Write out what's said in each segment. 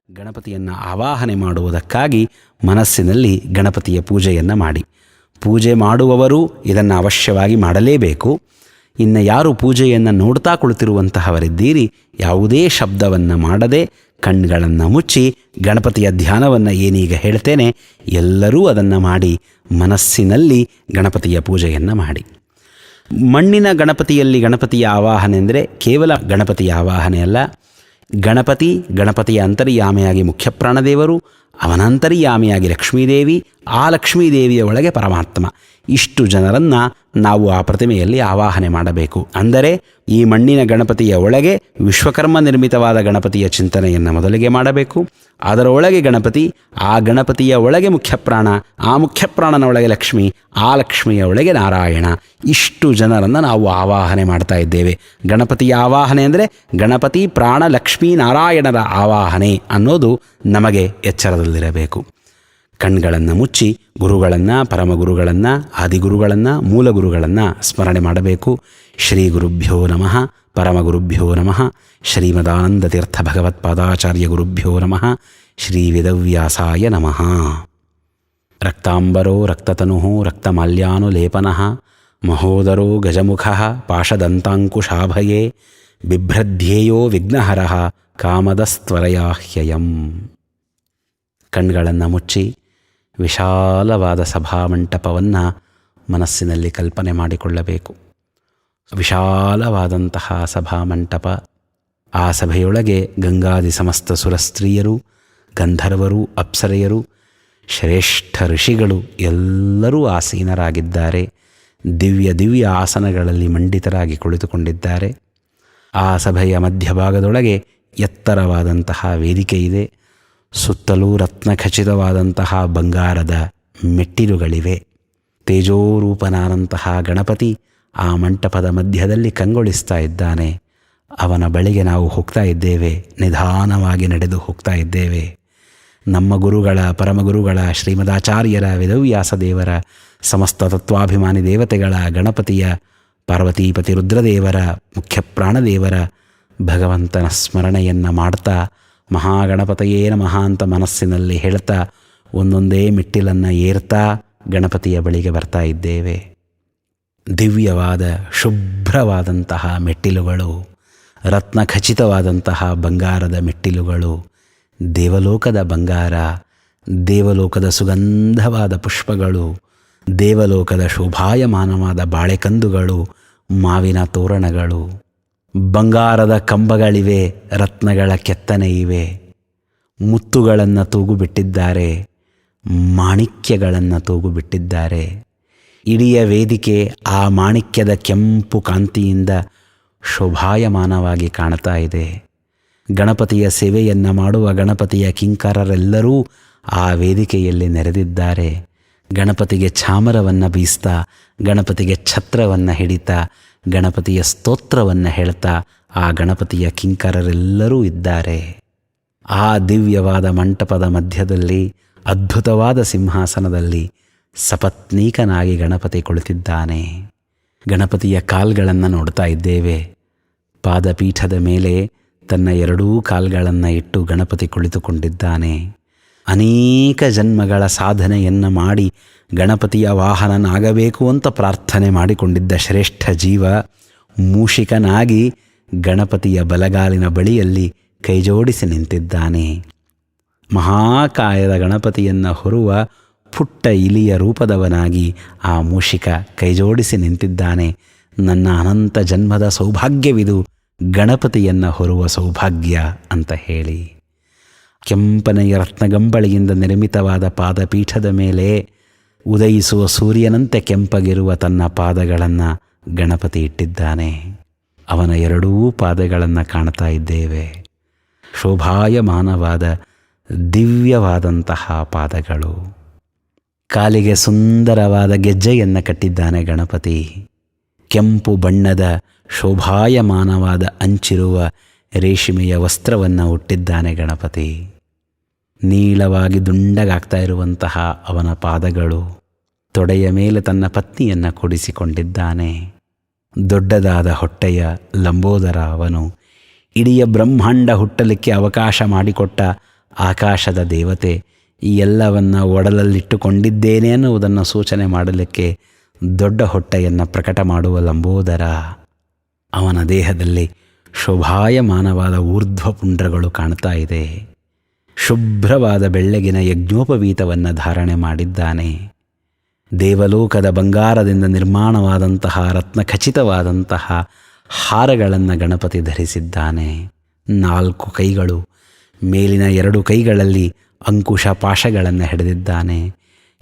ಗಣಪತಿಯನ್ನು ಆವಾಹನೆ ಮಾಡುವುದಕ್ಕಾಗಿ ಮನಸ್ಸಿನಲ್ಲಿ ಗಣಪತಿಯ ಪೂಜೆಯನ್ನು ಮಾಡಿ. ಪೂಜೆ ಮಾಡುವವರು ಇದನ್ನು ಅವಶ್ಯವಾಗಿ ಮಾಡಲೇಬೇಕು. ಇನ್ನು ಯಾರು ಪೂಜೆಯನ್ನು ನೋಡ್ತಾ ಕುಳಿತಿರುವಂತಹವರಿದ್ದೀರಿ, ಯಾವುದೇ ಶಬ್ದವನ್ನು ಮಾಡದೆ ಕಣ್ಣುಗಳನ್ನು ಮುಚ್ಚಿ ಗಣಪತಿಯ ಧ್ಯಾನವನ್ನು ಏನೀಗ ಹೇಳ್ತೇನೆ ಎಲ್ಲರೂ ಅದನ್ನು ಮಾಡಿ ಮನಸ್ಸಿನಲ್ಲಿ ಗಣಪತಿಯ ಪೂಜೆಯನ್ನು ಮಾಡಿ. ಮಣ್ಣಿನ ಗಣಪತಿಯಲ್ಲಿ ಗಣಪತಿಯ ಆವಾಹನೆ ಅಂದರೆ ಕೇವಲ ಗಣಪತಿಯ ಆವಾಹನೆ ಅಲ್ಲ. ಗಣಪತಿಯ ಅಂತರ್ಯಾಮಿಯಾಗಿ ಮುಖ್ಯ ಪ್ರಾಣದೇವರು, ಅವನ ಅಂತರ್ಯಾಮಿಯಾಗಿ ಲಕ್ಷ್ಮೀದೇವಿ, ಆ ಲಕ್ಷ್ಮೀದೇವಿಯ ಒಳಗೆ ಪರಮಾತ್ಮ, ಇಷ್ಟು ಜನರನ್ನು ನಾವು ಆ ಪ್ರತಿಮೆಯಲ್ಲಿ ಆವಾಹನೆ ಮಾಡಬೇಕು. ಅಂದರೆ ಈ ಮಣ್ಣಿನ ಗಣಪತಿಯ ಒಳಗೆ ವಿಶ್ವಕರ್ಮ ನಿರ್ಮಿತವಾದ ಗಣಪತಿಯ ಚಿಂತನೆಯನ್ನು ಮೊದಲಿಗೆ ಮಾಡಬೇಕು. ಅದರ ಒಳಗೆ ಗಣಪತಿ, ಆ ಗಣಪತಿಯ ಒಳಗೆ ಮುಖ್ಯಪ್ರಾಣ, ಆ ಮುಖ್ಯಪ್ರಾಣನ ಒಳಗೆ ಲಕ್ಷ್ಮಿ, ಆ ಲಕ್ಷ್ಮಿಯ ಒಳಗೆ ನಾರಾಯಣ, ಇಷ್ಟು ಜನರನ್ನು ನಾವು ಆವಾಹನೆ ಮಾಡ್ತಾ ಇದ್ದೇವೆ. ಗಣಪತಿಯ ಆವಾಹನೆ ಅಂದರೆ ಗಣಪತಿ, ಪ್ರಾಣ, ಲಕ್ಷ್ಮೀ, ನಾರಾಯಣರ ಆವಾಹನೆ ಅನ್ನೋದು ನಮಗೆ ಎಚ್ಚರದಲ್ಲಿರಬೇಕು. ಕಣ್ಗಳನ್ನು ಮುಚ್ಚಿ ಗುರುಗಳನ್ನು, ಪರಮಗುರುಗಳನ್ನು, ಆದಿಗುರುಗಳನ್ನು, ಮೂಲಗುರುಗಳನ್ನು ಸ್ಮರಣೆ ಮಾಡಬೇಕು. ಶ್ರೀ ಗುರುಭ್ಯೋ ನಮಃ, ಪರಮಗುರುಭ್ಯೋ ನಮಃ, ಶ್ರೀಮದಾನಂದ ತೀರ್ಥ ಭಗವತ್ಪಾದಾಚಾರ್ಯ ಗುರುಭ್ಯೋ ನಮಃ, ಶ್ರೀ ವೇದವ್ಯಾಸಾಯ ನಮಃ. ರಕ್ತಾಂಬರೋ ರಕ್ತತನುಃ ರಕ್ತಮಾಲ್ಯಾನುಲೇಪನಃ ಮಹೋದರೋ ಗಜಮುಖಃ ಪಾಶದಂತಾಂಕುಶಾಭಯೇ ಬಿಭ್ರಧ್ಯೇಯೋ ವಿಘ್ನಹರಃ ಕಾಮದಸ್ತ್ವರಯಾಹ್ಯಯಂ. ಕಣ್ಗಳನ್ನು ಮುಚ್ಚಿ ವಿಶಾಲವಾದ ಸಭಾಮಂಟಪವನ್ನು ಮನಸ್ಸಿನಲ್ಲಿ ಕಲ್ಪನೆ ಮಾಡಿಕೊಳ್ಳಬೇಕು. ವಿಶಾಲವಾದಂತಹ ಸಭಾಮಂಟಪ, ಆ ಸಭೆಯೊಳಗೆ ಗಂಗಾದಿ ಸಮಸ್ತ ಸುರಸ್ತ್ರೀಯರು, ಗಂಧರ್ವರು, ಅಪ್ಸರೆಯರು, ಶ್ರೇಷ್ಠ ಋಷಿಗಳು ಎಲ್ಲರೂ ಆಸೀನರಾಗಿದ್ದಾರೆ. ದಿವ್ಯ ಆಸನಗಳಲ್ಲಿ ಮಂಡಿತರಾಗಿ ಕುಳಿತುಕೊಂಡಿದ್ದಾರೆ. ಆ ಸಭೆಯ ಮಧ್ಯಭಾಗದೊಳಗೆ ಎತ್ತರವಾದಂತಹ ವೇದಿಕೆ ಇದೆ. ಸುತ್ತಲೂ ರತ್ನಖಚಿತವಾದಂತಹ ಬಂಗಾರದ ಮೆಟ್ಟಿಲುಗಳಿವೆ. ತೇಜೋರೂಪನಾದಂತಹ ಗಣಪತಿ ಆ ಮಂಟಪದ ಮಧ್ಯದಲ್ಲಿ ಕಂಗೊಳಿಸ್ತಾ ಇದ್ದಾನೆ. ಅವನ ಬಳಿಗೆ ನಾವು ಹೋಗ್ತಾ ಇದ್ದೇವೆ, ನಿಧಾನವಾಗಿ ನಡೆದು ಹೋಗ್ತಾ ಇದ್ದೇವೆ. ನಮ್ಮ ಗುರುಗಳ, ಪರಮಗುರುಗಳ, ಶ್ರೀಮದಾಚಾರ್ಯರ, ವೇದವ್ಯಾಸ ದೇವರ, ಸಮಸ್ತ ತತ್ವಾಭಿಮಾನಿ ದೇವತೆಗಳ, ಗಣಪತಿಯ, ಪಾರ್ವತೀಪತಿ ರುದ್ರದೇವರ, ಮುಖ್ಯ ಪ್ರಾಣದೇವರ, ಭಗವಂತನ ಸ್ಮರಣೆಯನ್ನು ಮಾಡ್ತಾ ಮಹಾಗಣಪತಯೇ ನಮಃ ಅಂತ ಮನಸ್ಸಿನಲ್ಲಿ ಹೇಳ್ತಾ ಒಂದೊಂದೇ ಮೆಟ್ಟಿಲನ್ನು ಏರ್ತಾ ಗಣಪತಿಯ ಬಳಿಗೆ ಬರ್ತಾ ಇದ್ದೇವೆ. ದಿವ್ಯವಾದ ಶುಭ್ರವಾದಂತಹ ಮೆಟ್ಟಿಲುಗಳು, ರತ್ನಖಚಿತವಾದಂತಹ ಬಂಗಾರದ ಮೆಟ್ಟಿಲುಗಳು, ದೇವಲೋಕದ ಬಂಗಾರ, ದೇವಲೋಕದ ಸುಗಂಧವಾದ ಪುಷ್ಪಗಳು, ದೇವಲೋಕದ ಶೋಭಾಯಮಾನವಾದ ಬಾಳೆಕಂದುಗಳು, ಮಾವಿನ ತೋರಣಗಳು, ಬಂಗಾರದ ಕಂಬಗಳಿವೆ, ರತ್ನಗಳ ಕೆತ್ತನೆ ಇವೆ, ಮುತ್ತುಗಳನ್ನು ತೂಗುಬಿಟ್ಟಿದ್ದಾರೆ, ಮಾಣಿಕ್ಯಗಳನ್ನು ತೂಗುಬಿಟ್ಟಿದ್ದಾರೆ. ಇಡೀ ವೇದಿಕೆ ಆ ಮಾಣಿಕ್ಯದ ಕೆಂಪು ಕಾಂತಿಯಿಂದ ಶೋಭಾಯಮಾನವಾಗಿ ಕಾಣ್ತಾ ಇದೆ. ಗಣಪತಿಯ ಸೇವೆಯನ್ನು ಮಾಡುವ ಗಣಪತಿಯ ಕಿಂಕರರೆಲ್ಲರೂ ಆ ವೇದಿಕೆಯಲ್ಲಿ ನೆರೆದಿದ್ದಾರೆ. ಗಣಪತಿಗೆ ಚಾಮರವನ್ನು ಬೀಸ್ತಾ, ಗಣಪತಿಗೆ ಛತ್ರವನ್ನು ಹಿಡಿತಾ, ಗಣಪತಿಯ ಸ್ತೋತ್ರವನ್ನು ಹೇಳ್ತಾ ಆ ಗಣಪತಿಯ ಕಿಂಕರರೆಲ್ಲರೂ ಇದ್ದಾರೆ. ಆ ದಿವ್ಯವಾದ ಮಂಟಪದ ಮಧ್ಯದಲ್ಲಿ, ಅದ್ಭುತವಾದ ಸಿಂಹಾಸನದಲ್ಲಿ ಸಪತ್ನೀಕನಾಗಿ ಗಣಪತಿ ಕುಳಿತಿದ್ದಾನೆ. ಗಣಪತಿಯ ಕಾಲ್ಗಳನ್ನು ನೋಡ್ತಾ ಇದ್ದೇವೆ. ಪಾದಪೀಠದ ಮೇಲೆ ತನ್ನ ಎರಡೂ ಕಾಲ್ಗಳನ್ನು ಇಟ್ಟು ಗಣಪತಿ ಕುಳಿತುಕೊಂಡಿದ್ದಾನೆ. ಅನೇಕ ಜನ್ಮಗಳ ಸಾಧನೆಯನ್ನು ಮಾಡಿ ಗಣಪತಿಯ ವಾಹನನಾಗಬೇಕು ಅಂತ ಪ್ರಾರ್ಥನೆ ಮಾಡಿಕೊಂಡಿದ್ದ ಶ್ರೇಷ್ಠ ಜೀವ ಮೂಷಿಕನಾಗಿ ಗಣಪತಿಯ ಬಲಗಾಲಿನ ಬಳಿಯಲ್ಲಿ ಕೈಜೋಡಿಸಿ ನಿಂತಿದ್ದಾನೆ. ಮಹಾಕಾಯದ ಗಣಪತಿಯನ್ನು ಹೊರುವ ಪುಟ್ಟ ಇಲಿಯ ರೂಪದವನಾಗಿ ಆ ಮೂಷಿಕ ಕೈಜೋಡಿಸಿ ನಿಂತಿದ್ದಾನೆ. ನನ್ನ ಅನಂತ ಜನ್ಮದ ಸೌಭಾಗ್ಯವಿದು, ಗಣಪತಿಯನ್ನು ಹೊರುವ ಸೌಭಾಗ್ಯ ಅಂತ ಹೇಳಿ. ಕೆಂಪನೆಯ ರತ್ನಗಂಬಳಿಯಿಂದ ನಿರ್ಮಿತವಾದ ಪಾದಪೀಠದ ಮೇಲೆ ಉದಯಿಸುವ ಸೂರ್ಯನಂತೆ ಕೆಂಪಗಿರುವ ತನ್ನ ಪಾದಗಳನ್ನು ಗಣಪತಿ ಇಟ್ಟಿದ್ದಾನೆ. ಅವನ ಎರಡೂ ಪಾದಗಳನ್ನು ಕಾಣ್ತಾ ಇದ್ದೇವೆ. ಶೋಭಾಯಮಾನವಾದ ದಿವ್ಯವಾದಂತಹ ಪಾದಗಳು. ಕಾಲಿಗೆ ಸುಂದರವಾದ ಗೆಜ್ಜೆಯನ್ನು ಕಟ್ಟಿದ್ದಾನೆ ಗಣಪತಿ. ಕೆಂಪು ಬಣ್ಣದ ಶೋಭಾಯಮಾನವಾದ ಅಂಚಿರುವ ರೇಷ್ಮೆಯ ವಸ್ತ್ರವನ್ನು ಹುಟ್ಟಿದ್ದಾನೆ ಗಣಪತಿ. ನೀಳವಾಗಿ ದುಂಡಗಾಗ್ತಾ ಇರುವಂತಹ ಅವನ ಪಾದಗಳು. ತೊಡೆಯ ಮೇಲೆ ತನ್ನ ಪತ್ನಿಯನ್ನು ಕೂಡಿಸಿಕೊಂಡಿದ್ದಾನೆ. ದೊಡ್ಡದಾದ ಹೊಟ್ಟೆಯ ಲಂಬೋದರ ಅವನು. ಇಡೀ ಬ್ರಹ್ಮಾಂಡ ಹುಟ್ಟಲಿಕ್ಕೆ ಅವಕಾಶ ಮಾಡಿಕೊಟ್ಟ ಆಕಾಶದ ದೇವತೆ ಈ ಎಲ್ಲವನ್ನು ಒಡಲಲ್ಲಿಟ್ಟುಕೊಂಡಿದ್ದೇನೆ ಅನ್ನುವುದನ್ನು ಸೂಚನೆ ಮಾಡಲಿಕ್ಕೆ ದೊಡ್ಡ ಹೊಟ್ಟೆಯನ್ನು ಪ್ರಕಟ ಮಾಡುವ ಲಂಬೋದರ. ಅವನ ದೇಹದಲ್ಲಿ ಶೋಭಾಯಮಾನವಾದ ಊರ್ಧ್ವಪುಂಡ್ರಗಳು ಕಾಣ್ತಾ ಇದೆ. ಶುಭ್ರವಾದ ಬೆಳ್ಳಗಿನ ಯಜ್ಞೋಪವೀತವನ್ನು ಧಾರಣೆ ಮಾಡಿದ್ದಾನೆ. ದೇವಲೋಕದ ಬಂಗಾರದಿಂದ ನಿರ್ಮಾಣವಾದಂತಹ ರತ್ನಖಚಿತವಾದಂತಹ ಹಾರಗಳನ್ನು ಗಣಪತಿ ಧರಿಸಿದ್ದಾನೆ. 4 ಕೈಗಳು, ಮೇಲಿನ 2 ಕೈಗಳಲ್ಲಿ ಅಂಕುಶ ಪಾಶಗಳನ್ನು ಹಿಡಿದಿದ್ದಾನೆ.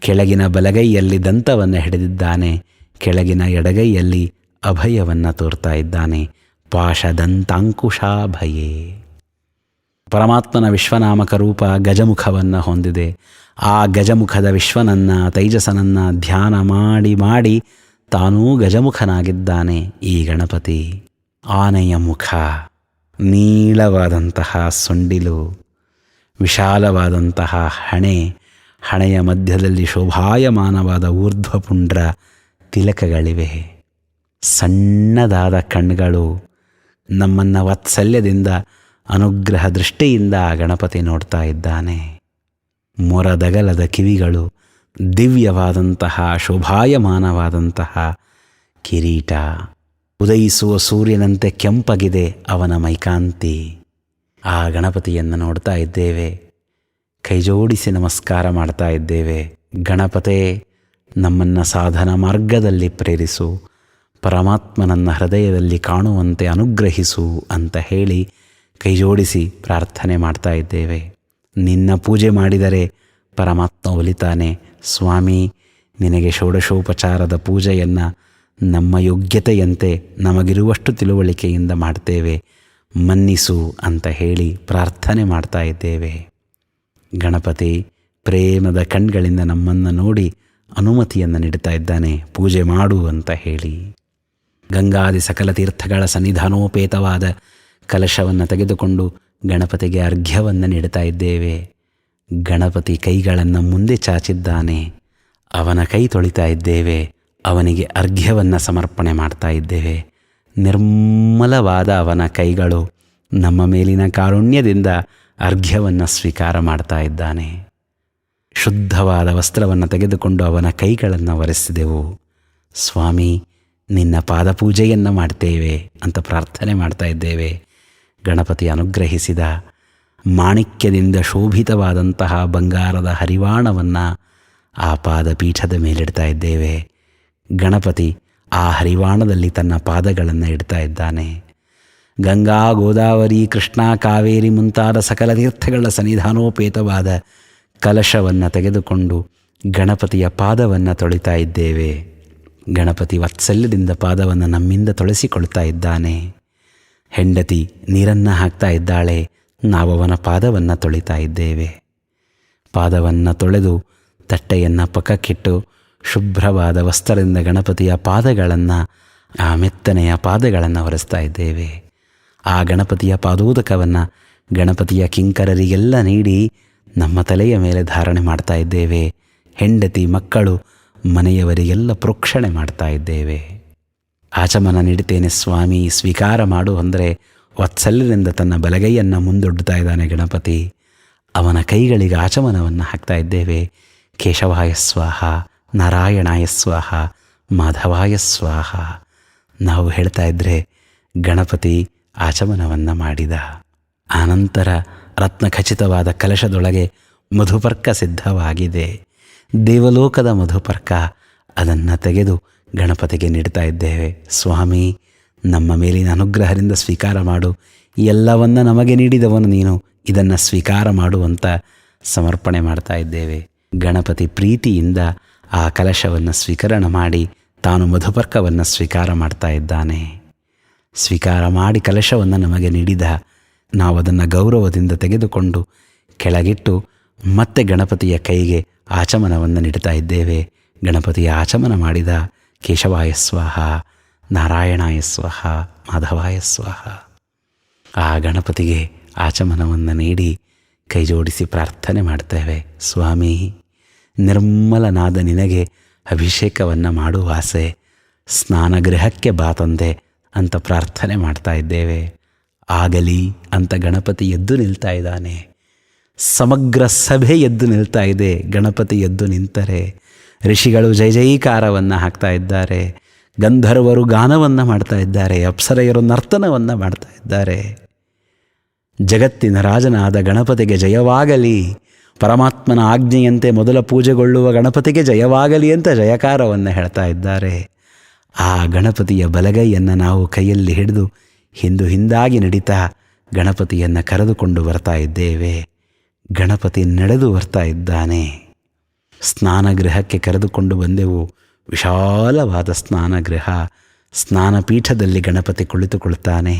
ಕೆಳಗಿನ ಬಲಗೈಯಲ್ಲಿ ದಂತವನ್ನು ಹಿಡಿದಿದ್ದಾನೆ. ಕೆಳಗಿನ ಎಡಗೈಯಲ್ಲಿ ಅಭಯವನ್ನು ತೋರ್ತಾ ಇದ್ದಾನೆ. ಪಾಶದಂತಾಂಕುಶಾಭಯೇ. ಪರಮಾತ್ಮನ ವಿಶ್ವನಾಮಕ ರೂಪ ಗಜಮುಖವನ್ನು ಹೊಂದಿದೆ. ಆ ಗಜಮುಖದ ವಿಶ್ವನನ್ನು, ತೈಜಸನನ್ನು ಧ್ಯಾನ ಮಾಡಿ ಮಾಡಿ ತಾನೂ ಗಜಮುಖನಾಗಿದ್ದಾನೆ ಈ ಗಣಪತಿ. ಆನೆಯ ಮುಖ, ನೀಳವಾದಂತಹ ಸೊಂಡಿಲು, ವಿಶಾಲವಾದಂತಹ ಹಣೆಯ ಮಧ್ಯದಲ್ಲಿ ಶೋಭಾಯಮಾನವಾದ ಊರ್ಧ್ವಪುಂಡ್ರ ತಿಲಕಗಳಿವೆ. ಸಣ್ಣದಾದ ಕಣ್ಗಳು. ನಮ್ಮನ್ನು ವಾತ್ಸಲ್ಯದಿಂದ, ಅನುಗ್ರಹ ದೃಷ್ಟಿಯಿಂದ ಗಣಪತಿ ನೋಡ್ತಾ ಇದ್ದಾನೆ. ಮೊರದಗಲದ ಕಿವಿಗಳು, ದಿವ್ಯವಾದಂತಹ ಶೋಭಾಯಮಾನವಾದಂತಹ ಕಿರೀಟ. ಉದಯಿಸುವ ಸೂರ್ಯನಂತೆ ಕೆಂಪಗಿದೆ ಅವನ ಮೈಕಾಂತಿ. ಆ ಗಣಪತಿಯನ್ನು ನೋಡ್ತಾ ಇದ್ದೇವೆ. ಕೈಜೋಡಿಸಿ ನಮಸ್ಕಾರ ಮಾಡ್ತಾ ಇದ್ದೇವೆ. ಗಣಪತೇ, ನಮ್ಮನ್ನು ಸಾಧನ ಮಾರ್ಗದಲ್ಲಿ ಪ್ರೇರಿಸು, ಪರಮಾತ್ಮನನ್ನು ಹೃದಯದಲ್ಲಿ ಕಾಣುವಂತೆ ಅನುಗ್ರಹಿಸು ಅಂತ ಹೇಳಿ ಕೈಜೋಡಿಸಿ ಪ್ರಾರ್ಥನೆ ಮಾಡ್ತಾ ಇದ್ದೇವೆ. ನಿನ್ನ ಪೂಜೆ ಮಾಡಿದರೆ ಪರಮಾತ್ಮ ಒಲಿತಾನೆ. ಸ್ವಾಮಿ, ನಿನಗೆ ಷೋಡಶೋಪಚಾರದ ಪೂಜೆಯನ್ನು ನಮ್ಮ ಯೋಗ್ಯತೆಯಂತೆ ನಮಗಿರುವಷ್ಟು ತಿಳುವಳಿಕೆಯಿಂದ ಮಾಡ್ತೇವೆ, ಮನ್ನಿಸು ಅಂತ ಹೇಳಿ ಪ್ರಾರ್ಥನೆ ಮಾಡ್ತಾ ಇದ್ದೇವೆ. ಗಣಪತಿ ಪ್ರೇಮದ ಕಣ್ಗಳಿಂದ ನಮ್ಮನ್ನು ನೋಡಿ ಅನುಮತಿಯನ್ನು ನೀಡ್ತಾ ಇದ್ದಾನೆ, ಪೂಜೆ ಮಾಡು ಅಂತ ಹೇಳಿ. ಗಂಗಾದಿ ಸಕಲ ತೀರ್ಥಗಳ ಸನ್ನಿಧಾನೋಪೇತವಾದ ಕಲಶವನ್ನು ತೆಗೆದುಕೊಂಡು ಗಣಪತಿಗೆ ಅರ್ಘ್ಯವನ್ನು ನೀಡ್ತಾ ಇದ್ದೇವೆ. ಗಣಪತಿ ಕೈಗಳನ್ನು ಮುಂದೆ ಚಾಚಿದ್ದಾನೆ. ಅವನ ಕೈ ತೊಳಿತಾ ಇದ್ದೇವೆ. ಅವನಿಗೆ ಅರ್ಘ್ಯವನ್ನು ಸಮರ್ಪಣೆ ಮಾಡ್ತಾ ಇದ್ದೇವೆ. ನಿರ್ಮಲವಾದ ಅವನ ಕೈಗಳು ನಮ್ಮ ಮೇಲಿನ ಕಾರುಣ್ಯದಿಂದ ಅರ್ಘ್ಯವನ್ನು ಸ್ವೀಕಾರ ಮಾಡ್ತಾ ಇದ್ದಾನೆ. ಶುದ್ಧವಾದ ವಸ್ತ್ರವನ್ನು ತೆಗೆದುಕೊಂಡು ಅವನ ಕೈಗಳನ್ನು ಒರೆಸಿದೆವು. ಸ್ವಾಮಿ, ನಿನ್ನ ಪಾದಪೂಜೆಯನ್ನು ಮಾಡ್ತೇವೆ ಅಂತ ಪ್ರಾರ್ಥನೆ ಮಾಡ್ತಾ ಇದ್ದೇವೆ. ಗಣಪತಿ ಅನುಗ್ರಹಿಸಿದ ಮಾಣಿಕ್ಯದಿಂದ ಶೋಭಿತವಾದಂತಹ ಬಂಗಾರದ ಹರಿವಾಣವನ್ನು ಆ ಪಾದಪೀಠದ ಮೇಲಿಡ್ತಾ ಇದ್ದೇವೆ. ಗಣಪತಿ ಆ ಹರಿವಾಣದಲ್ಲಿ ತನ್ನ ಪಾದಗಳನ್ನು ಇಡ್ತಾ ಇದ್ದಾನೆ. ಗಂಗಾ, ಗೋದಾವರಿ, ಕೃಷ್ಣ, ಕಾವೇರಿ ಮುಂತಾದ ಸಕಲ ತೀರ್ಥಗಳ ಸನ್ನಿಧಾನೋಪೇತವಾದ ಕಲಶವನ್ನು ತೆಗೆದುಕೊಂಡು ಗಣಪತಿಯ ಪಾದವನ್ನು ತೊಳಿತಾ ಇದ್ದೇವೆ. ಗಣಪತಿ ವಾತ್ಸಲ್ಯದಿಂದ ಪಾದವನ್ನು ನಮ್ಮಿಂದ ತೊಳೆಸಿಕೊಳ್ತಾ ಇದ್ದಾನೆ. ಹೆಂಡತಿ ನೀರನ್ನು ಹಾಕ್ತಾ ಇದ್ದಾಳೆ, ನಾವು ಅವನ ಪಾದವನ್ನು ತೊಳಿತಾ ಇದ್ದೇವೆ. ಪಾದವನ್ನು ತೊಳೆದು ತಟ್ಟೆಯನ್ನು ಪಕ್ಕಕ್ಕಿಟ್ಟು ಶುಭ್ರವಾದ ವಸ್ತ್ರದಿಂದ ಗಣಪತಿಯ ಪಾದಗಳನ್ನು, ಆ ಮೆತ್ತನೆಯ ಪಾದಗಳನ್ನು ಒರೆಸ್ತಾ ಇದ್ದೇವೆ. ಆ ಗಣಪತಿಯ ಪಾದೋದಕವನ್ನು ಗಣಪತಿಯ ಕಿಂಕರರಿಗೆಲ್ಲ ನೀಡಿ ನಮ್ಮ ತಲೆಯ ಮೇಲೆ ಧಾರಣೆ ಮಾಡ್ತಾ ಇದ್ದೇವೆ. ಹೆಂಡತಿ, ಮಕ್ಕಳು, ಮನೆಯವರಿಗೆಲ್ಲ ಪ್ರೋಕ್ಷಣೆ ಮಾಡ್ತಾ ಇದ್ದೇವೆ. ಆಚಮನ ನೀಡುತ್ತೇನೆ ಸ್ವಾಮಿ, ಸ್ವೀಕಾರ ಮಾಡು ಅಂದರೆ ವಾತ್ಸಲ್ಯದಿಂದ ತನ್ನ ಬಲಗೈಯನ್ನು ಮುಂದೊಡ್ಡುತ್ತಾ ಇದ್ದಾನೆ ಗಣಪತಿ. ಅವನ ಕೈಗಳಿಗೆ ಆಚಮನವನ್ನು ಹಾಕ್ತಾ ಇದ್ದೇವೆ. ಕೇಶವಾಯ ಸ್ವಾಹ, ನಾರಾಯಣಾಯ ಸ್ವಾಹ, ಮಾಧವಾಯ ಸ್ವಾಹ. ನಾವು ಹೇಳ್ತಾ ಇದ್ದರೆ ಗಣಪತಿ ಆಚಮನವನ್ನು ಮಾಡಿದ. ಆನಂತರ ರತ್ನಖಚಿತವಾದ ಕಲಶದೊಳಗೆ ಮಧುಪರ್ಕ ಸಿದ್ಧವಾಗಿದೆ. ದೇವಲೋಕದ ಮಧುಪರ್ಕ. ಅದನ್ನು ತೆಗೆದು ಗಣಪತಿಗೆ ನೀಡ್ತಾ ಇದ್ದೇವೆ. ಸ್ವಾಮಿ, ನಮ್ಮ ಮೇಲಿನ ಅನುಗ್ರಹದಿಂದ ಸ್ವೀಕಾರ ಮಾಡು, ಎಲ್ಲವನ್ನ ನಮಗೆ ನೀಡಿದವನು ನೀನು, ಇದನ್ನು ಸ್ವೀಕಾರ ಮಾಡುವಂತ ಸಮರ್ಪಣೆ ಮಾಡ್ತಾ ಇದ್ದೇವೆ. ಗಣಪತಿ ಪ್ರೀತಿಯಿಂದ ಆ ಕಲಶವನ್ನು ಸ್ವೀಕರಣ ಮಾಡಿ ತಾನು ಮಧುಪರ್ಕವನ್ನು ಸ್ವೀಕಾರ ಮಾಡ್ತಾ ಇದ್ದಾನೆ. ಸ್ವೀಕಾರ ಮಾಡಿ ಕಲಶವನ್ನು ನಮಗೆ ನೀಡಿದ. ನಾವು ಅದನ್ನು ಗೌರವದಿಂದ ತೆಗೆದುಕೊಂಡು ಕೆಳಗಿಟ್ಟು ಮತ್ತೆ ಗಣಪತಿಯ ಕೈಗೆ ಆಚಮನವನ್ನು ನೀಡ್ತಾ ಇದ್ದೇವೆ. ಗಣಪತಿಯ ಆಚಮನ ಮಾಡಿದ ಕೇಶವಾಯ ಸ್ವಾಹ, ನಾರಾಯಣಾಯ ಸ್ವಾಹ, ಮಾಧವಾಯ ಸ್ವಾಹ. ಆ ಗಣಪತಿಗೆ ಆಚಮನವನ್ನು ನೀಡಿ ಕೈ ಜೋಡಿಸಿ ಪ್ರಾರ್ಥನೆ ಮಾಡ್ತೇವೆ. ಸ್ವಾಮಿ, ನಿರ್ಮಲನಾದ ನಿನಗೆ ಅಭಿಷೇಕವನ್ನು ಮಾಡುವ ಆಸೆ, ಸ್ನಾನಗೃಹಕ್ಕೆ ಬಾ ತಂದೆ ಅಂತ ಪ್ರಾರ್ಥನೆ ಮಾಡ್ತಾ ಇದ್ದೇವೆ. ಆಗಲಿ ಅಂತ ಗಣಪತಿ ಎದ್ದು ನಿಲ್ತಾ ಇದ್ದಾನೆ. ಸಮಗ್ರ ಸಭೆ ಎದ್ದು ನಿಲ್ತಾ ಇದೆ. ಗಣಪತಿ ಎದ್ದು ನಿಂತರೆ ಋಷಿಗಳು ಜೈ ಜೈಕಾರವನ್ನು ಹಾಕ್ತಾ ಇದ್ದಾರೆ, ಗಂಧರ್ವರು ಗಾನವನ್ನು ಮಾಡ್ತಾ ಇದ್ದಾರೆ, ಅಪ್ಸರೆಯರು ನರ್ತನವನ್ನು ಮಾಡ್ತಾ ಇದ್ದಾರೆ. ಜಗತ್ತಿನ ರಾಜನಾದ ಗಣಪತಿಗೆ ಜಯವಾಗಲಿ, ಪರಮಾತ್ಮನ ಆಜ್ಞೆಯಂತೆ ಮೊದಲ ಪೂಜೆಗೊಳ್ಳುವ ಗಣಪತಿಗೆ ಜಯವಾಗಲಿ ಅಂತ ಜಯಕಾರವನ್ನು ಹೇಳ್ತಾ ಇದ್ದಾರೆ. ಆ ಗಣಪತಿಯ ಬಲಗೈಯನ್ನು ನಾವು ಕೈಯಲ್ಲಿ ಹಿಡಿದು ಹಿಂದಾಗಿ ನಡೀತಾ ಗಣಪತಿಯನ್ನು ಕರೆದುಕೊಂಡು ಬರ್ತಾ ಇದ್ದೇವೆ. ಗಣಪತಿ ನಡೆದು ಬರ್ತಾ ಇದ್ದಾನೆ. ಸ್ನಾನಗೃಹಕ್ಕೆ ಕರೆದುಕೊಂಡು ಬಂದೆವು. ವಿಶಾಲವಾದ ಸ್ನಾನಗೃಹ. ಸ್ನಾನಪೀಠದಲ್ಲಿ ಗಣಪತಿ ಕುಳಿತುಕೊಳ್ತಾನೆ.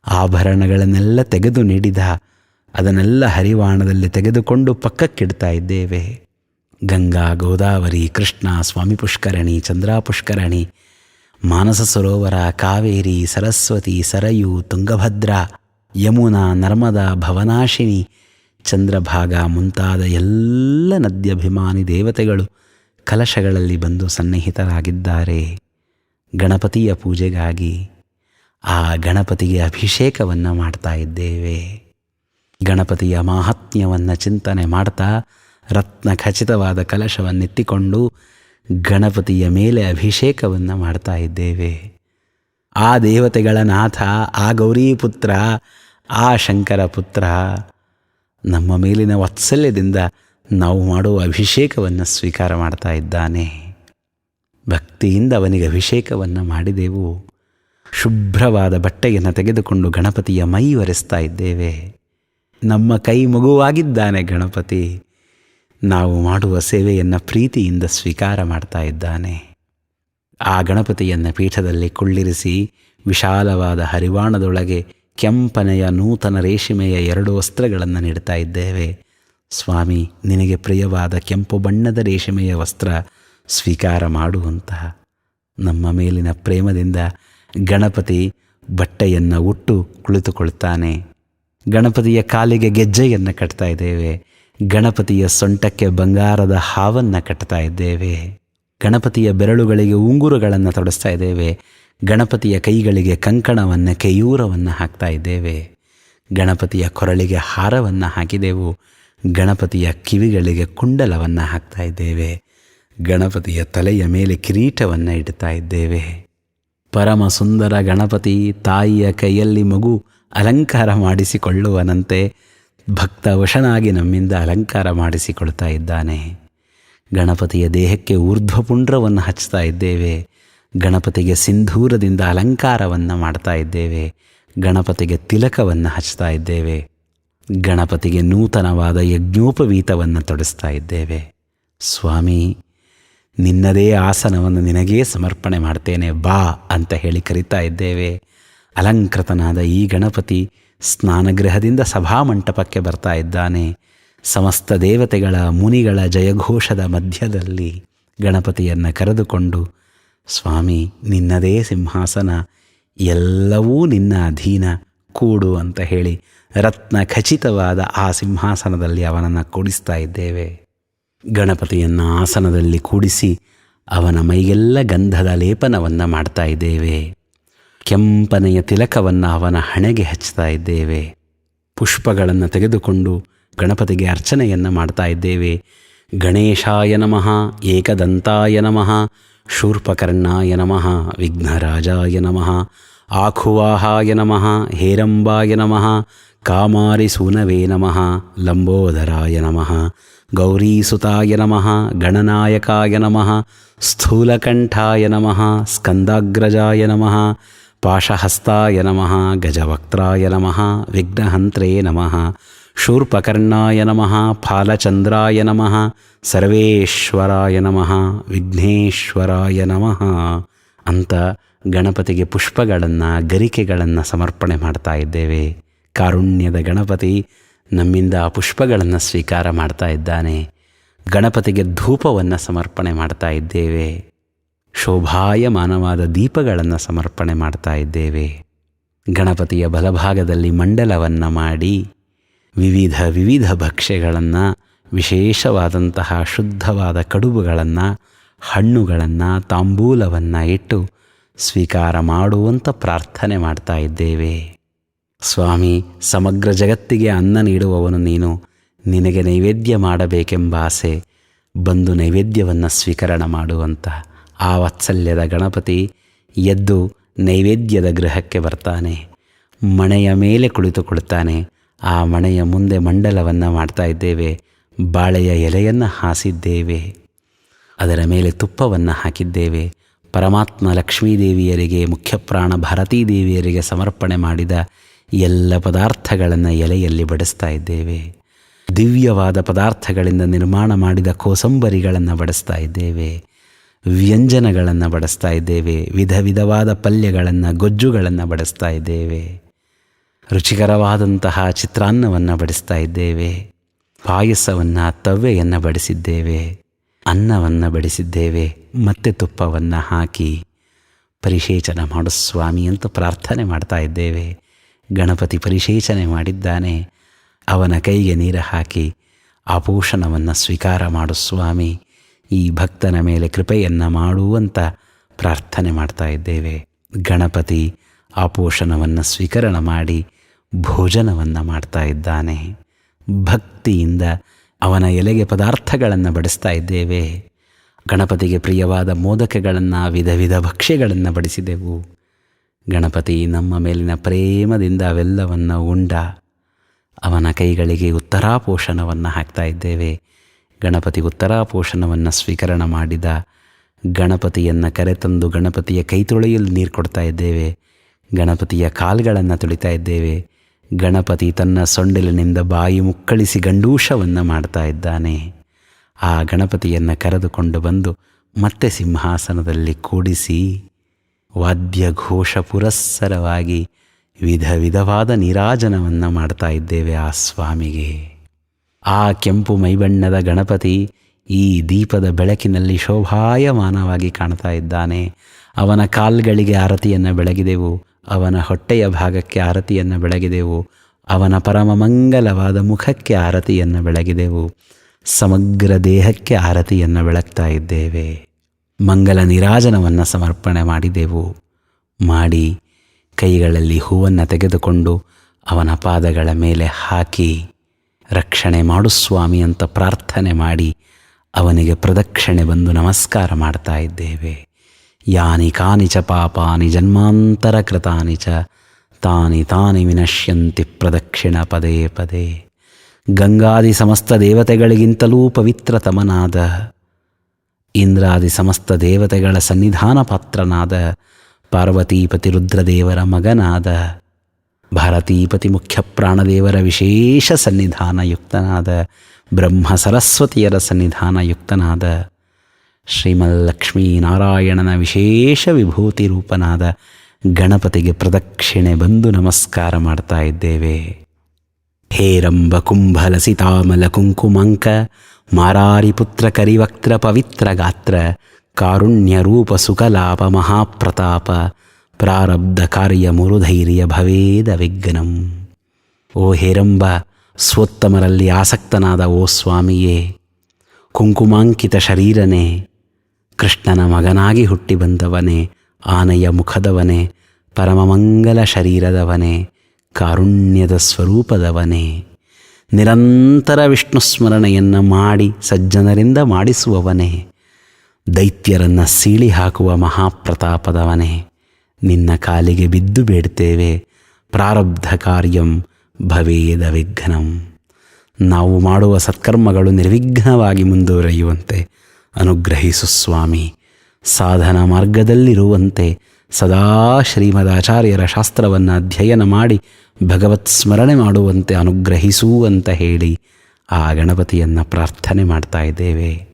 ಆಭರಣಗಳನ್ನೆಲ್ಲ ತೆಗೆದು ನೀಡಿದ, ಅದನ್ನೆಲ್ಲ ಹರಿವಾಣದಲ್ಲಿ ತೆಗೆದುಕೊಂಡು ಪಕ್ಕಕ್ಕಿಡ್ತಾ ಇದ್ದೇವೆ. ಗಂಗಾ, ಗೋದಾವರಿ, ಕೃಷ್ಣ, ಸ್ವಾಮಿ ಪುಷ್ಕರಣಿ, ಚಂದ್ರಾ ಪುಷ್ಕರಣಿ, ಮಾನಸ ಸರೋವರ, ಕಾವೇರಿ, ಸರಸ್ವತಿ, ಸರಯು, ತುಂಗಭದ್ರಾ, ಯಮುನಾ, ನರ್ಮದಾ, ಭವನಾಶಿನಿ, ಚಂದ್ರಭಾಗ ಮುಂತಾದ ಎಲ್ಲ ನದ್ಯಭಿಮಾನಿ ದೇವತೆಗಳು ಕಲಶಗಳಲ್ಲಿ ಬಂದು ಸನ್ನಿಹಿತರಾಗಿದ್ದಾರೆ ಗಣಪತಿಯ ಪೂಜೆಗಾಗಿ. ಆ ಗಣಪತಿಗೆ ಅಭಿಷೇಕವನ್ನು ಮಾಡ್ತಾ ಇದ್ದೇವೆ. ಗಣಪತಿಯ ಮಾಹಾತ್ಮ್ಯವನ್ನು ಚಿಂತನೆ ಮಾಡ್ತಾ ರತ್ನ ಖಚಿತವಾದ ಕಲಶವನ್ನೆತ್ತಿಕೊಂಡು ಗಣಪತಿಯ ಮೇಲೆ ಅಭಿಷೇಕವನ್ನು ಮಾಡ್ತಾ ಇದ್ದೇವೆ. ಆ ದೇವತೆಗಳ ನಾಥ, ಆ ಗೌರಿ ಪುತ್ರ, ಆ ಶಂಕರ ಪುತ್ರ ನಮ್ಮ ಮೇಲಿನ ವಾತ್ಸಲ್ಯದಿಂದ ನಾವು ಮಾಡುವ ಅಭಿಷೇಕವನ್ನು ಸ್ವೀಕಾರ ಮಾಡ್ತಾ ಇದ್ದಾನೆ. ಭಕ್ತಿಯಿಂದ ಅವನಿಗೆ ಅಭಿಷೇಕವನ್ನು ಮಾಡಿದೆವು. ಶುಭ್ರವಾದ ಬಟ್ಟೆಯನ್ನು ತೆಗೆದುಕೊಂಡು ಗಣಪತಿಯ ಮೈ ಒರೆಸ್ತಾ ಇದ್ದೇವೆ. ನಮ್ಮ ಕೈ ಮಗುವಾಗಿದ್ದಾನೆ ಗಣಪತಿ. ನಾವು ಮಾಡುವ ಸೇವೆಯನ್ನು ಪ್ರೀತಿಯಿಂದ ಸ್ವೀಕಾರ ಮಾಡ್ತಾ ಇದ್ದಾನೆ. ಆ ಗಣಪತಿಯನ್ನು ಪೀಠದಲ್ಲಿ ಕುಳ್ಳಿರಿಸಿ ವಿಶಾಲವಾದ ಹರಿವಾಣದೊಳಗೆ ಕೆಂಪನೆಯ ನೂತನ ರೇಷ್ಮೆಯ 2 ವಸ್ತ್ರಗಳನ್ನು ನೀಡ್ತಾ ಇದ್ದೇವೆ. ಸ್ವಾಮಿ, ನಿನಗೆ ಪ್ರಿಯವಾದ ಕೆಂಪು ಬಣ್ಣದ ರೇಷ್ಮೆಯ ವಸ್ತ್ರ ಸ್ವೀಕಾರ ಮಾಡುವಂತಹ ನಮ್ಮ ಮೇಲಿನ ಪ್ರೇಮದಿಂದ ಗಣಪತಿ ಬಟ್ಟೆಯನ್ನು ಉಟ್ಟು ಕುಳಿತುಕೊಳ್ತಾನೆ. ಗಣಪತಿಯ ಕಾಲಿಗೆ ಗೆಜ್ಜೆಯನ್ನು ಕಟ್ತಾ ಇದ್ದೇವೆ. ಗಣಪತಿಯ ಸೊಂಟಕ್ಕೆ ಬಂಗಾರದ ಹಾವನ್ನು ಕಟ್ತಾ ಇದ್ದೇವೆ. ಗಣಪತಿಯ ಬೆರಳುಗಳಿಗೆ ಉಂಗುರಗಳನ್ನು ತೊಡಿಸ್ತಾ ಇದ್ದೇವೆ. ಗಣಪತಿಯ ಕೈಗಳಿಗೆ ಕಂಕಣವನ್ನು, ಕೆಯೂರವನ್ನು ಹಾಕ್ತಾ ಇದ್ದೇವೆ. ಗಣಪತಿಯ ಕೊರಳಿಗೆ ಹಾರವನ್ನು ಹಾಕಿದೆವು. ಗಣಪತಿಯ ಕಿವಿಗಳಿಗೆ ಕುಂಡಲವನ್ನು ಹಾಕ್ತಾ ಇದ್ದೇವೆ. ಗಣಪತಿಯ ತಲೆಯ ಮೇಲೆ ಕಿರೀಟವನ್ನು ಇಡ್ತಾ ಇದ್ದೇವೆ. ಪರಮ ಸುಂದರ ಗಣಪತಿ ತಾಯಿಯ ಕೈಯಲ್ಲಿ ಮಗು ಅಲಂಕಾರ ಮಾಡಿಸಿಕೊಳ್ಳುವನಂತೆ ಭಕ್ತ ವಶನಾಗಿ ನಮ್ಮಿಂದ ಅಲಂಕಾರ ಮಾಡಿಸಿಕೊಳ್ತಾ ಇದ್ದಾನೆ. ಗಣಪತಿಯ ದೇಹಕ್ಕೆ ಊರ್ಧ್ವಪುಂಡ್ರವನ್ನು ಹಚ್ತಾ ಇದ್ದೇವೆ. ಗಣಪತಿಗೆ ಸಿಂಧೂರದಿಂದ ಅಲಂಕಾರವನ್ನು ಮಾಡ್ತಾ ಇದ್ದೇವೆ. ಗಣಪತಿಗೆ ತಿಲಕವನ್ನು ಹಚ್ತಾ ಇದ್ದೇವೆ. ಗಣಪತಿಗೆ ನೂತನವಾದ ಯಜ್ಞೋಪವೀತವನ್ನು ತೊಡಿಸ್ತಾ ಇದ್ದೇವೆ. ಸ್ವಾಮಿ, ನಿನ್ನದೇ ಆಸನವನ್ನು ನಿನಗೇ ಸಮರ್ಪಣೆ ಮಾಡ್ತೇನೆ ಬಾ ಅಂತ ಹೇಳಿ ಕರೀತಾ ಇದ್ದೇವೆ. ಅಲಂಕೃತನಾದ ಈ ಗಣಪತಿ ಸ್ನಾನಗೃಹದಿಂದ ಸಭಾಮಂಟಪಕ್ಕೆ ಬರ್ತಾ ಇದ್ದಾನೆ. ಸಮಸ್ತ ದೇವತೆಗಳ, ಮುನಿಗಳ ಜಯಘೋಷದ ಮಧ್ಯದಲ್ಲಿ ಗಣಪತಿಯನ್ನು ಕರೆದುಕೊಂಡು, ಸ್ವಾಮಿ, ನಿನ್ನದೇ ಸಿಂಹಾಸನ, ಎಲ್ಲವೂ ನಿನ್ನ ಅಧೀನ, ಕೂಡು ಅಂತ ಹೇಳಿ ರತ್ನ ಖಚಿತವಾದ ಆ ಸಿಂಹಾಸನದಲ್ಲಿ ಅವನನ್ನು ಕೂಡಿಸ್ತಾ ಇದ್ದೇವೆ. ಗಣಪತಿಯನ್ನು ಆಸನದಲ್ಲಿ ಕೂಡಿಸಿ ಅವನ ಮೈಗೆಲ್ಲ ಗಂಧದ ಲೇಪನವನ್ನು ಮಾಡ್ತಾ ಇದ್ದೇವೆ. ಕೆಂಪನೆಯ ತಿಲಕವನ್ನು ಅವನ ಹಣೆಗೆ ಹಚ್ತಾ ಇದ್ದೇವೆ. ಪುಷ್ಪಗಳನ್ನು ತೆಗೆದುಕೊಂಡು ಗಣಪತಿಗೆ ಅರ್ಚನೆಯನ್ನು ಮಾಡ್ತಾ ಇದ್ದೇವೆ. ಗಣೇಶಾಯ ನಮಃ, ಏಕದಂತಾಯ ನಮಃ, ಶೂರ್ಪಕರ್ಣಾಯ ನಮಃ, ವಿಘ್ನರಾಜಾಯ ನಮಃ, ಆಖುವಾಹಾಯ ನಮಃ, ಹೇರಂಬಾಯ ನಮಃ, ಕಾಮಾರಿಸೂನವೇ ನಮಃ, ಲಂಬೋದರಾಯ ನಮಃ, ಗೌರೀಸುತಾಯ ನಮಃ, ಗಣನಾಯಕಾಯ ನಮಃ, ಸ್ಥೂಲಕಂಠಾಯ ನಮಃ, ಸ್ಕಂದಾಗ್ರಜಾಯ ನಮಃ, ಪಾಶಹಸ್ತಾಯ ನಮಃ, ಗಜವಕ್ತ್ರಾಯ ನಮಃ, ವಿಘ್ನಹಂತ್ರೇ ನಮಃ, ಶೂರ್ಪಕರ್ಣಾಯ ನಮಃ, ಫಾಲಚಂದ್ರಾಯ ನಮಃ, ಸರ್ವೇಶ್ವರಾಯ ನಮಃ, ವಿಘ್ನೇಶ್ವರಾಯ ನಮಃ ಅಂತ ಗಣಪತಿಗೆ ಪುಷ್ಪಗಳನ್ನು, ಗರಿಕೆಗಳನ್ನು ಸಮರ್ಪಣೆ ಮಾಡ್ತಾ ಇದ್ದೇವೆ. ಕಾರುಣ್ಯದ ಗಣಪತಿ ನಮ್ಮಿಂದ ಆ ಪುಷ್ಪಗಳನ್ನು ಸ್ವೀಕಾರ ಮಾಡ್ತಾ ಇದ್ದಾನೆ. ಗಣಪತಿಗೆ ಧೂಪವನ್ನು ಸಮರ್ಪಣೆ ಮಾಡ್ತಾ ಇದ್ದೇವೆ. ಶೋಭಾಯಮಾನವಾದ ದೀಪಗಳನ್ನು ಸಮರ್ಪಣೆ ಮಾಡ್ತಾ ಇದ್ದೇವೆ. ಗಣಪತಿಯ ಬಲಭಾಗದಲ್ಲಿ ಮಂಡಲವನ್ನು ಮಾಡಿ ವಿವಿಧ ಭಕ್ಷ್ಯಗಳನ್ನು, ವಿಶೇಷವಾದಂತಹ ಶುದ್ಧವಾದ ಕಡುಬುಗಳನ್ನು, ಹಣ್ಣುಗಳನ್ನು, ತಾಂಬೂಲವನ್ನು ಇಟ್ಟು ಸ್ವೀಕಾರ ಮಾಡುವಂಥ ಪ್ರಾರ್ಥನೆ ಮಾಡ್ತಾ ಇದ್ದೇವೆ. ಸ್ವಾಮಿ, ಸಮಗ್ರ ಜಗತ್ತಿಗೆ ಅನ್ನ ನೀಡುವವನು ನೀನು. ನಿನಗೆ ನೈವೇದ್ಯ ಮಾಡಬೇಕೆಂಬ ಆಸೆ, ಬಂದು ನೈವೇದ್ಯವನ್ನು ಸ್ವೀಕರಣ ಮಾಡುವಂಥ ಆ ವಾತ್ಸಲ್ಯದ ಗಣಪತಿ ಎದ್ದು ನೈವೇದ್ಯದ ಗೃಹಕ್ಕೆ ಬರ್ತಾನೆ. ಮಣೆಯ ಮೇಲೆ ಕುಳಿತುಕೊಳ್ತಾನೆ. ಆ ಮಣೆಯ ಮುಂದೆ ಮಂಡಲವನ್ನು ಮಾಡ್ತಾ ಇದ್ದೇವೆ. ಬಾಳೆಯ ಎಲೆಯನ್ನು ಹಾಸಿದ್ದೇವೆ. ಅದರ ಮೇಲೆ ತುಪ್ಪವನ್ನು ಹಾಕಿದ್ದೇವೆ. ಪರಮಾತ್ಮ ಲಕ್ಷ್ಮೀದೇವಿಯರಿಗೆ, ಮುಖ್ಯಪ್ರಾಣ ಭಾರತೀ ದೇವಿಯರಿಗೆ ಸಮರ್ಪಣೆ ಮಾಡಿದ ಎಲ್ಲ ಪದಾರ್ಥಗಳನ್ನು ಎಲೆಯಲ್ಲಿ ಬಡಿಸ್ತಾ ಇದ್ದೇವೆ. ದಿವ್ಯವಾದ ಪದಾರ್ಥಗಳಿಂದ ನಿರ್ಮಾಣ ಮಾಡಿದ ಕೋಸಂಬರಿಗಳನ್ನು ಬಡಿಸ್ತಾ ಇದ್ದೇವೆ. ವ್ಯಂಜನಗಳನ್ನು ಬಡಿಸ್ತಾ ಇದ್ದೇವೆ. ವಿಧ ವಿಧವಾದ ಪಲ್ಯಗಳನ್ನು, ಗೊಜ್ಜುಗಳನ್ನು ಬಡಿಸ್ತಾ ಇದ್ದೇವೆ. ರುಚಿಕರವಾದಂತಹ ಚಿತ್ರಾನ್ನವನ್ನು ಬಡಿಸ್ತಾ ಇದ್ದೇವೆ. ಪಾಯಸವನ್ನು, ತವ್ವೆಯನ್ನು ಬಡಿಸಿದ್ದೇವೆ. ಅನ್ನವನ್ನು ಬಡಿಸಿದ್ದೇವೆ. ಮತ್ತೆ ತುಪ್ಪವನ್ನು ಹಾಕಿ ಪರಿಶೇಚನ ಮಾಡು ಸ್ವಾಮಿ ಅಂತ ಪ್ರಾರ್ಥನೆ ಮಾಡ್ತಾ ಇದ್ದೇವೆ. ಗಣಪತಿ ಪರಿಶೇಚನೆ ಮಾಡಿದ್ದಾನೆ. ಅವನ ಕೈಗೆ ನೀರು ಹಾಕಿ ಆಪೋಷಣವನ್ನು ಸ್ವೀಕಾರ ಮಾಡು ಸ್ವಾಮಿ, ಈ ಭಕ್ತನ ಮೇಲೆ ಕೃಪೆಯನ್ನು ಮಾಡುವಂತ ಪ್ರಾರ್ಥನೆ ಮಾಡ್ತಾ ಇದ್ದೇವೆ. ಗಣಪತಿ ಆಪೋಷಣವನ್ನು ಸ್ವೀಕರಣ ಮಾಡಿ ಭೋಜನವನ್ನು ಮಾಡ್ತಾ ಇದ್ದಾನೆ. ಭಕ್ತಿಯಿಂದ ಅವನ ಎಲೆಗೆ ಪದಾರ್ಥಗಳನ್ನು ಬಡಿಸ್ತಾ ಇದ್ದೇವೆ. ಗಣಪತಿಗೆ ಪ್ರಿಯವಾದ ಮೋದಕಗಳನ್ನು, ವಿಧ ವಿಧ ಭಕ್ಷ್ಯಗಳನ್ನು ಬಡಿಸಿದೆವು. ಗಣಪತಿ ನಮ್ಮ ಮೇಲಿನ ಪ್ರೇಮದಿಂದ ಅವೆಲ್ಲವನ್ನು ಉಂಡ. ಅವನ ಕೈಗಳಿಗೆ ಉತ್ತರಾಪೋಷಣವನ್ನು ಹಾಕ್ತಾ ಇದ್ದೇವೆ. ಗಣಪತಿ ಉತ್ತರಾಪೋಷಣವನ್ನು ಸ್ವೀಕರಣ ಮಾಡಿದ. ಗಣಪತಿಯನ್ನು ಕರೆತಂದು ಗಣಪತಿಯ ಕೈ ತೊಳೆಯಲು ನೀರು ಕೊಡ್ತಾ ಇದ್ದೇವೆ. ಗಣಪತಿಯ ಕಾಲುಗಳನ್ನು ತುಳಿತಾ ಇದ್ದೇವೆ. ಗಣಪತಿ ತನ್ನ ಸೊಂಡಿಲಿನಿಂದ ಬಾಯಿ ಮುಕ್ಕಳಿಸಿ ಗಂಡೂಷವನ್ನು ಮಾಡ್ತಾ ಇದ್ದಾನೆ. ಆ ಗಣಪತಿಯನ್ನು ಕರೆದುಕೊಂಡು ಬಂದು ಮತ್ತೆ ಸಿಂಹಾಸನದಲ್ಲಿ ಕೂಡಿಸಿ ವಾದ್ಯ ಘೋಷ ಪುರಸ್ಸರವಾಗಿ ವಿಧ ವಿಧವಾದ ನೀರಾಜನವನ್ನು ಮಾಡ್ತಾ ಇದ್ದೇವೆ ಆ ಸ್ವಾಮಿಗೆ. ಆ ಕೆಂಪು ಮೈಬಣ್ಣದ ಗಣಪತಿ ಈ ದೀಪದ ಬೆಳಕಿನಲ್ಲಿ ಶೋಭಾಯಮಾನವಾಗಿ ಕಾಣ್ತಾ ಇದ್ದಾನೆ. ಅವನ ಕಾಲ್ಗಳಿಗೆ ಆರತಿಯನ್ನು ಬೆಳಗಿದೆವು. ಅವನ ಹೊಟ್ಟೆಯ ಭಾಗಕ್ಕೆ ಆರತಿಯನ್ನು ಬೆಳಗಿದೆವು. ಅವನ ಪರಮ ಮಂಗಲವಾದ ಮುಖಕ್ಕೆ ಆರತಿಯನ್ನು ಬೆಳಗಿದೆವು. ಸಮಗ್ರ ದೇಹಕ್ಕೆ ಆರತಿಯನ್ನು ಬೆಳಗ್ತಾ ಇದ್ದೇವೆ. ಮಂಗಲ ನೀರಾಜನವನ್ನು ಸಮರ್ಪಣೆ ಮಾಡಿದೆವು. ಮಾಡಿ ಕೈಗಳಲ್ಲಿ ಹೂವನ್ನು ತೆಗೆದುಕೊಂಡು ಅವನ ಪಾದಗಳ ಮೇಲೆ ಹಾಕಿ ರಕ್ಷಣೆ ಮಾಡು ಸ್ವಾಮಿ ಅಂತ ಪ್ರಾರ್ಥನೆ ಮಾಡಿ ಅವನಿಗೆ ಪ್ರದಕ್ಷಿಣೆ ಬಂದು ನಮಸ್ಕಾರ ಮಾಡ್ತಾ ಇದ್ದೇವೆ. ಯಾನಿ ಕಾನಿ ಚ ಪಾಪಾನಿ ಜನ್ಮಾಂತರ ಕೃತಾನಿ ಚ ತಾನಿ ತಾನಿ ವಿನಶ್ಯಂತಿ ಪ್ರದಕ್ಷಿಣ ಪದೇ ಪದೇ. ಗಂಗಾದಿ ಸಮಸ್ತ ದೇವತೆಗಳಿಗಿಂತಲೂ ಪವಿತ್ರತಮನಾದ, ಇಂದ್ರಾದಿ ಸಮಸ್ತ ದೇವತೆಗಳ ಸನ್ನಿಧಾನ ಪಾತ್ರನಾದ, ಪಾರ್ವತೀಪತಿ ರುದ್ರದೇವರ ಮಗನಾದ, ಭಾರತೀಪತಿ ಮುಖ್ಯ ಪ್ರಾಣದೇವರ ವಿಶೇಷ ಸನ್ನಿಧಾನಯುಕ್ತನಾದ, ಬ್ರಹ್ಮ ಸರಸ್ವತಿಯರ ಸನ್ನಿಧಾನಯುಕ್ತನಾದ, ಶ್ರೀಮಲ್ಲಕ್ಷ್ಮೀನಾರಾಯಣನ ವಿಶೇಷ ವಿಭೂತಿ ರೂಪನಾದ ಗಣಪತಿಗೆ ಪ್ರದಕ್ಷಿಣೆ ಬಂದು ನಮಸ್ಕಾರ ಮಾಡ್ತಾ ಇದ್ದೇವೆ. ಹೇರಂಬ ಕುಂಭಲಸಿತಾಮಲ ಕುಂಕುಮಾಂಕ ಮಾರಾರಿಪುತ್ರ ಕರಿವಕ್ತ್ರ ಪವಿತ್ರ ಗಾತ್ರ ಕಾರುಣ್ಯ ರೂಪ ಸುಖಲಾಪ ಮಹಾಪ್ರತಾಪ ಪ್ರಾರಬ್ಧ ಕಾರ್ಯ ಮುರುಧೈರ್ಯ ಭವೇದ ವಿಘ್ನಂ. ಓ ಹೇರಂಬ, ಸ್ವೋತ್ತಮರಲ್ಲಿ ಆಸಕ್ತನಾದ ಓ ಸ್ವಾಮಿಯೇ, ಕುಂಕುಮಾಂಕಿತ ಶರೀರನೇ, ಕೃಷ್ಣನ ಮಗನಾಗಿ ಹುಟ್ಟಿ ಬಂದವನೇ, ಆನೆಯ ಮುಖದವನೇ, ಪರಮಮಂಗಲ ಶರೀರದವನೇ, ಕಾರುಣ್ಯದ ಸ್ವರೂಪದವನೇ, ನಿರಂತರ ವಿಷ್ಣು ಸ್ಮರಣೆಯನ್ನು ಮಾಡಿ ಸಜ್ಜನರಿಂದ ಮಾಡಿಸುವವನೇ, ದೈತ್ಯರನ್ನು ಸೀಳಿ ಹಾಕುವ ಮಹಾಪ್ರತಾಪದವನೇ, ನಿನ್ನ ಕಾಲಿಗೆ ಬಿದ್ದು ಬೇಡ್ತೇವೆ. ಪ್ರಾರಬ್ಧ ಕಾರ್ಯಂ ಭವೇದ ವಿಘ್ನಂ. ನಾವು ಮಾಡುವ ಸತ್ಕರ್ಮಗಳು ನಿರ್ವಿಘ್ನವಾಗಿ ಮುಂದುವರಿಯುವಂತೆ ಅನುಗ್ರಹಿಸು ಸ್ವಾಮಿ. ಸಾಧನ ಮಾರ್ಗದಲ್ಲಿರುವಂತೆ ಸದಾ ಶ್ರೀಮದಾಚಾರ್ಯರ ಶಾಸ್ತ್ರವನ್ನು ಅಧ್ಯಯನ ಮಾಡಿ ಭಗವತ್ ಸ್ಮರಣೆ ಮಾಡುವಂತೆ ಅನುಗ್ರಹಿಸು ಅಂತ ಹೇಳಿ ಆ ಗಣಪತಿಯನ್ನು ಪ್ರಾರ್ಥನೆ ಮಾಡ್ತಾ ಇದ್ದೇವೆ.